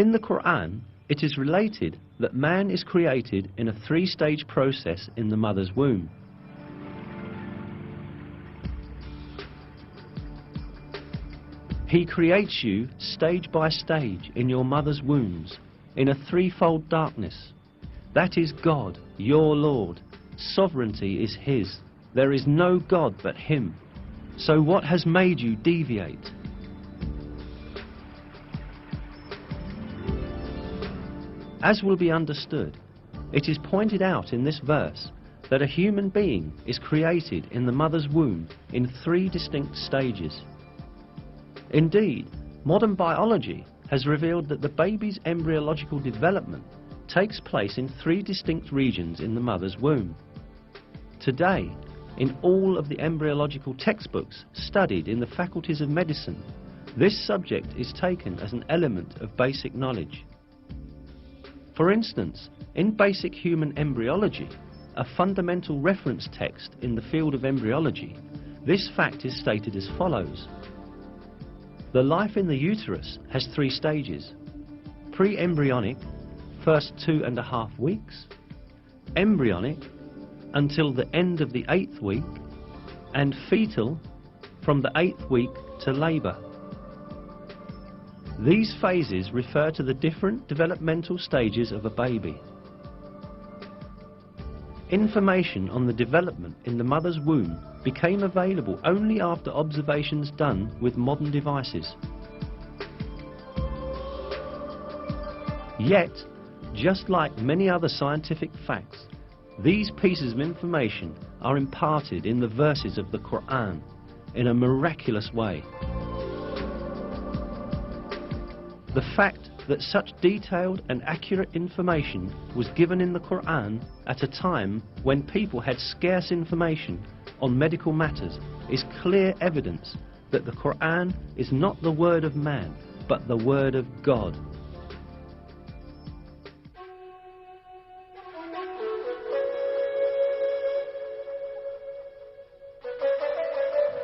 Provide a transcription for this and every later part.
In the Quran, it is related that man is created in a three-stage process in the mother's womb. He creates you stage by stage in your mother's wombs in a threefold darkness. That is God, your Lord. Sovereignty is His. There is no God but Him. So what has made you deviate? As will be understood, it is pointed out in this verse that a human being is created in the mother's womb in three distinct stages. Indeed, modern biology has revealed that the baby's embryological development takes place in three distinct regions in the mother's womb. Today, in all of the embryological textbooks studied in the faculties of medicine, this subject is taken as an element of basic knowledge. For instance, in Basic Human Embryology, a fundamental reference text in the field of embryology, this fact is stated as follows. The life in the uterus has three stages: pre-embryonic, first 2.5 weeks, embryonic, until the end of the 8th week, and fetal, from the 8th week to labour. These phases refer to the different developmental stages of a baby. Information on the development in the mother's womb became available only after observations done with modern devices. Yet, just like many other scientific facts, these pieces of information are imparted in the verses of the Quran in a miraculous way. The fact that such detailed and accurate information was given in the Quran at a time when people had scarce information on medical matters is clear evidence that the Quran is not the word of man, but the word of God.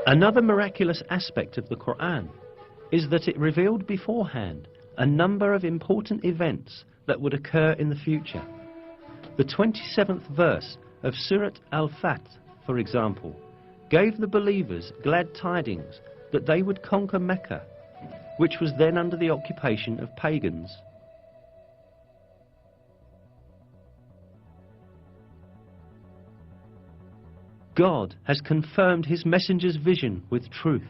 Another miraculous aspect of the Quran is that it revealed beforehand a number of important events that would occur in the future. The 27th verse of Surat Al-Fath, for example, gave the believers glad tidings that they would conquer Mecca, which was then under the occupation of pagans. God has confirmed His messenger's vision with truth.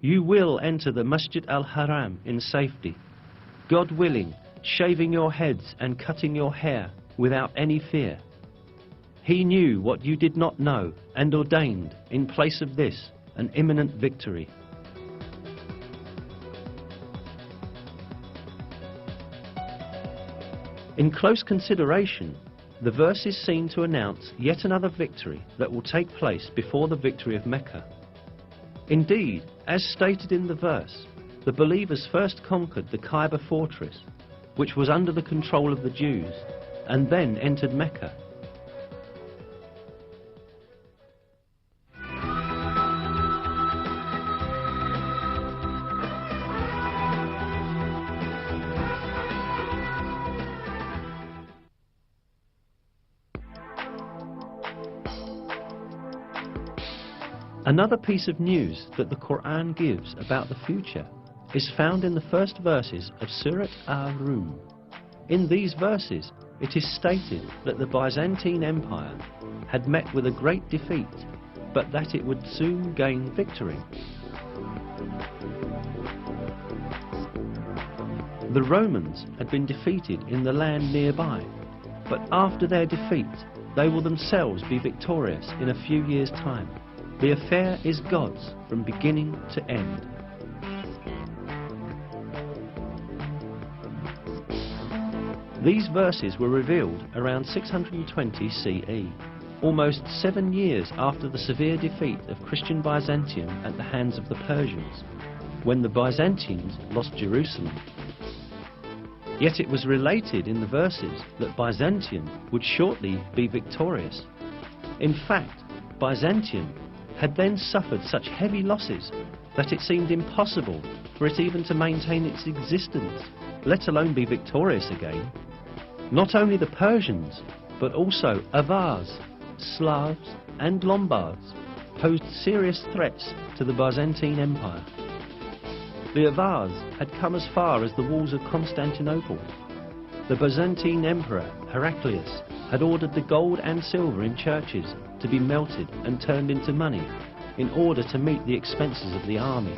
You will enter the Masjid al-Haram in safety, God willing, shaving your heads and cutting your hair without any fear. He knew what you did not know and ordained, in place of this, an imminent victory. In close consideration, the verses seem to announce yet another victory that will take place before the victory of Mecca. Indeed, as stated in the verse, the believers first conquered the Kaaba fortress, which was under the control of the Jews, and then entered Mecca. Another piece of news that the Quran gives about the future is found in the first verses of Surat Al-Rum. In these verses, it is stated that the Byzantine Empire had met with a great defeat, but that it would soon gain victory. The Romans had been defeated in the land nearby, but after their defeat, they will themselves be victorious in a few years' time. The affair is God's from beginning to end. These verses were revealed around 620 CE, almost 7 years after the severe defeat of Christian Byzantium at the hands of the Persians, when the Byzantines lost Jerusalem. Yet it was related in the verses that Byzantium would shortly be victorious. In fact, Byzantium had then suffered such heavy losses that it seemed impossible for it even to maintain its existence let alone be victorious again. Not only the Persians, but also Avars, Slavs and Lombards posed serious threats to the Byzantine Empire. The Avars had come as far as the walls of Constantinople. The Byzantine Emperor Heraclius had ordered the gold and silver in churches to be melted and turned into money in order to meet the expenses of the army.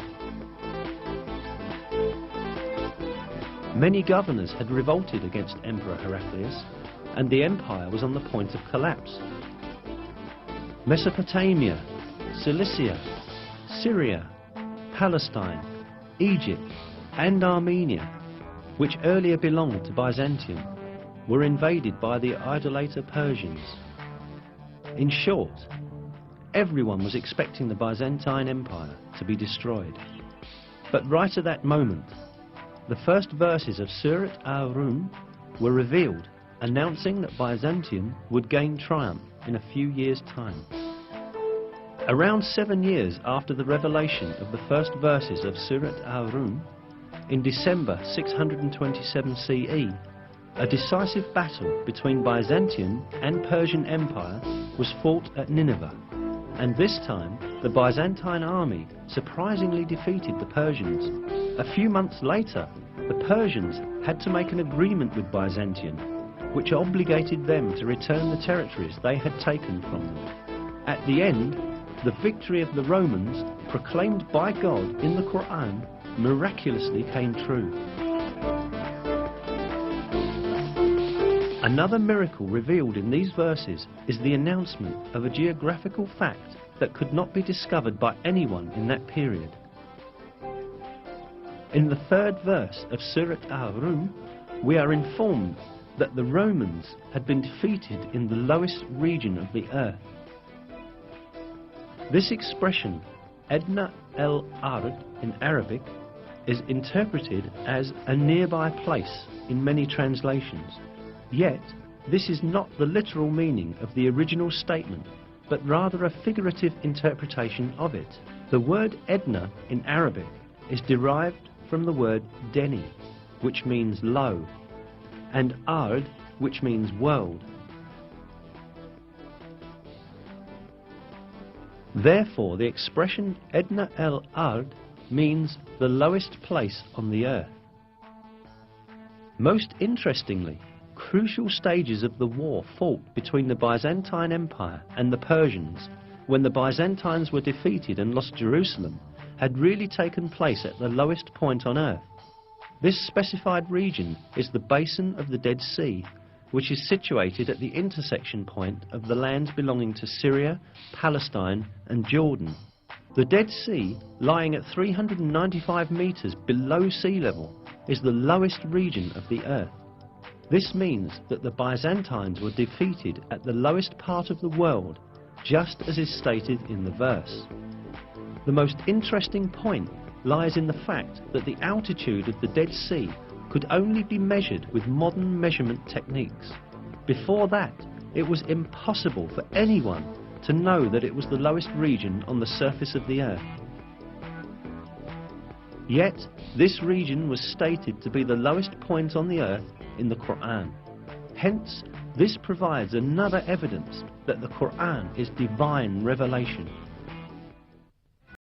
Many governors had revolted against Emperor Heraclius, and the empire was on the point of collapse. Mesopotamia, Cilicia, Syria, Palestine, Egypt and Armenia, which earlier belonged to Byzantium, were invaded by the idolater Persians. In short, everyone was expecting the Byzantine Empire to be destroyed. But right at that moment, the first verses of Surat al-Rum were revealed, announcing that Byzantium would gain triumph in a few years' time. Around 7 years after the revelation of the first verses of Surat al-Rum, in December 627 CE, a decisive battle between Byzantium and Persian Empire was fought at Nineveh, and this time the Byzantine army surprisingly defeated the Persians. A few months later, the Persians had to make an agreement with Byzantium, which obligated them to return the territories they had taken from them. At the end, the victory of the Romans, proclaimed by God in the Quran, miraculously came true. Another miracle revealed in these verses is the announcement of a geographical fact that could not be discovered by anyone in that period. In the third verse of Surat al-Rum, we are informed that the Romans had been defeated in the lowest region of the earth. This expression, Adna el-Ard in Arabic, is interpreted as a nearby place in many translations. Yet, this is not the literal meaning of the original statement, but rather a figurative interpretation of it. The word Edna in Arabic is derived from the word Deni, which means low, and Ard, which means world. Therefore, the expression Edna el-Ard means the lowest place on the earth. Most interestingly, crucial stages of the war fought between the Byzantine Empire and the Persians, when the Byzantines were defeated and lost Jerusalem, had really taken place at the lowest point on earth. This specified region is the basin of the Dead Sea, which is situated at the intersection point of the lands belonging to Syria, Palestine and Jordan. The Dead Sea, lying at 395 meters below sea level, is the lowest region of the earth. This means that the Byzantines were defeated at the lowest part of the world, just as is stated in the verse. The most interesting point lies in the fact that the altitude of the Dead Sea could only be measured with modern measurement techniques. Before that, it was impossible for anyone to know that it was the lowest region on the surface of the earth. Yet, this region was stated to be the lowest point on the earth in the Quran. Hence, this provides another evidence that the Quran is divine revelation.